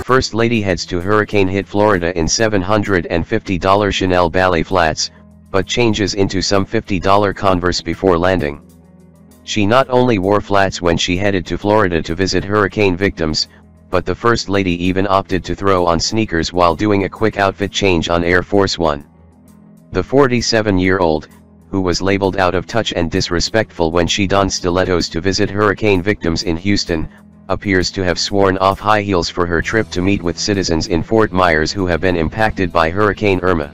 First Lady heads to hurricane-hit Florida in $750 Chanel ballet flats, but changes into some $50 Converse before landing. She not only wore flats when she headed to Florida to visit hurricane victims, but the First Lady even opted to throw on sneakers while doing a quick outfit change on Air Force One. The 47-year-old, who was labeled out of touch and disrespectful when she donned stilettos to visit hurricane victims in Houston, appears to have sworn off high heels for her trip to meet with citizens in Fort Myers who have been impacted by Hurricane Irma.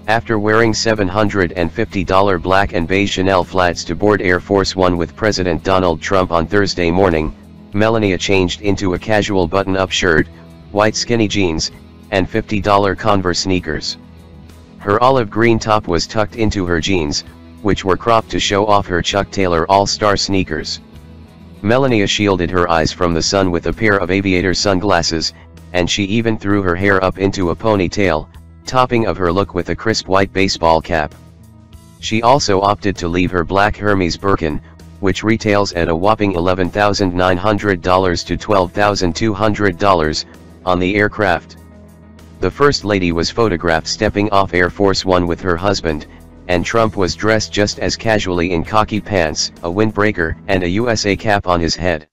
After wearing $750 black and beige Chanel flats to board Air Force One with President Donald Trump on Thursday morning, Melania changed into a casual button-up shirt, white skinny jeans, and $50 Converse sneakers. Her olive green top was tucked into her jeans, which were cropped to show off her Chuck Taylor All-Star sneakers. Melania shielded her eyes from the sun with a pair of aviator sunglasses, and she even threw her hair up into a ponytail, topping of her look with a crisp white baseball cap. She also opted to leave her black Hermes Birkin, which retails at a whopping $11,900 to $12,200, on the aircraft. The First Lady was photographed stepping off Air Force One with her husband, and Trump was dressed just as casually in khaki pants, a windbreaker, and a USA cap on his head.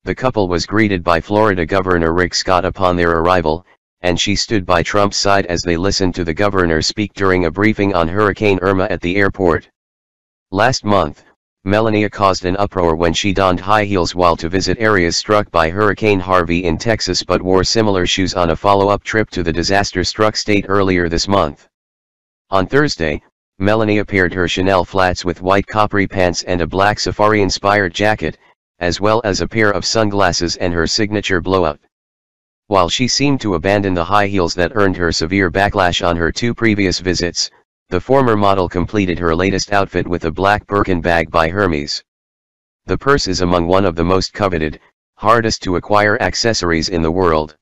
The couple was greeted by Florida Governor Rick Scott upon their arrival, and she stood by Trump's side as they listened to the governor speak during a briefing on Hurricane Irma at the airport. Last month, Melania caused an uproar when she donned high heels while to visit areas struck by Hurricane Harvey in Texas but wore similar shoes on a follow-up trip to the disaster-struck state earlier this month. On Thursday, Melania paired her Chanel flats with white coppery pants and a black safari-inspired jacket, as well as a pair of sunglasses and her signature blowout. While she seemed to abandon the high heels that earned her severe backlash on her two previous visits, the former model completed her latest outfit with a black Birkin bag by Hermes. The purse is among one of the most coveted, hardest to acquire accessories in the world.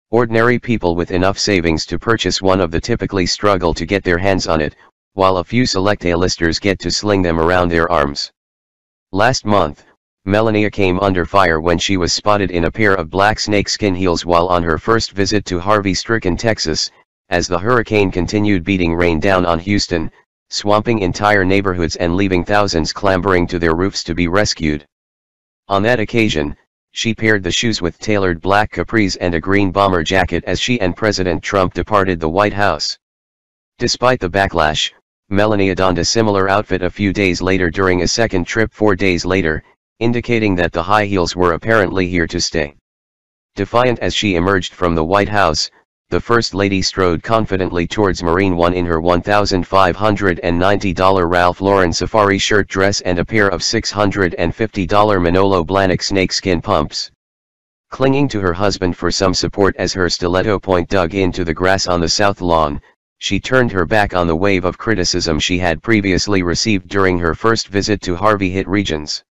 Ordinary people with enough savings to purchase one of the typically struggle to get their hands on it, while a few select A-listers get to sling them around their arms. Last month, Melania came under fire when she was spotted in a pair of black snakeskin heels while on her first visit to Harvey-stricken Texas, as the hurricane continued beating rain down on Houston, swamping entire neighborhoods and leaving thousands clambering to their roofs to be rescued. On that occasion, she paired the shoes with tailored black capris and a green bomber jacket as she and President Trump departed the White House. Despite the backlash, Melania donned a similar outfit a few days later during a second trip 4 days later, indicating that the high heels were apparently here to stay. Defiant as she emerged from the White House, the First Lady strode confidently towards Marine One in her $1,590 Ralph Lauren safari shirt dress and a pair of $650 Manolo Blahnik snakeskin pumps. Clinging to her husband for some support as her stiletto point dug into the grass on the south lawn, she turned her back on the wave of criticism she had previously received during her first visit to Harvey-hit regions.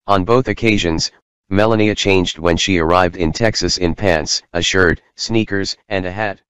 On both occasions, Melania changed when she arrived in Texas in pants, a shirt, sneakers, and a hat.